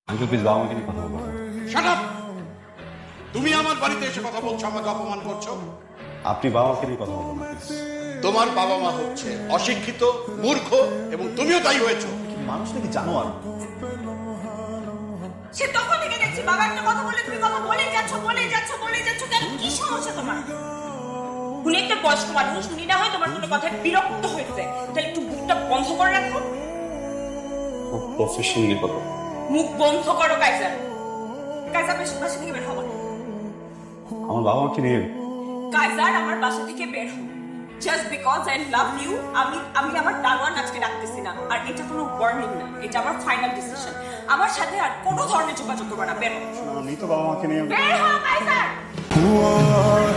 Uncle please বাবা মাকে নিয়ে কথা বলবো। Shut up! তুমি আমার বাড়িতে এসে কথা বলছো, আমাকে অপমান করছো। আপনি বাবা মাকে নিয়ে কথা বলবো না প্লিজ। তোমার বাবা মা হচ্ছে অশিক্ষিত, মূর্খ এবং তুমিও তাই হয়েছো। মানুষ নাকি জানোয়ার? সে তখন থেকে দেখছি বাবা একটা কথা বলে তুমি কথা বলেই যাচ্ছ কেন? কি সমস্যা তোমার? উনি একটা বয়স্ক মানুষ, উনি না হয় তোমার কোনো কথায় বিরক্ত হয়েছে, তাহলে একটু মুখটা বন্ধ করে রাখো। প্রফেশনালি কথা। মুখ বন্ধ করো কাইজার। কাইজার বাসা থেকে বের হবো না। আমার বাবা মাকে নিয়ে কাইজার আমার বাসা থেকে বের হবো। Just because I love you আমি আমার দারোয়ান আজকে ডাকতেছি না। আর এটা কোনো ওয়ার্নিং না, এটা আমার ফাইনাল ডিসিশন। আমার সাথে আর কোনো ধরনের যোগাযোগ করবে না। বের হও। আমি তো বাবা মাকে নিয়ে বের হও কাইজার। Who are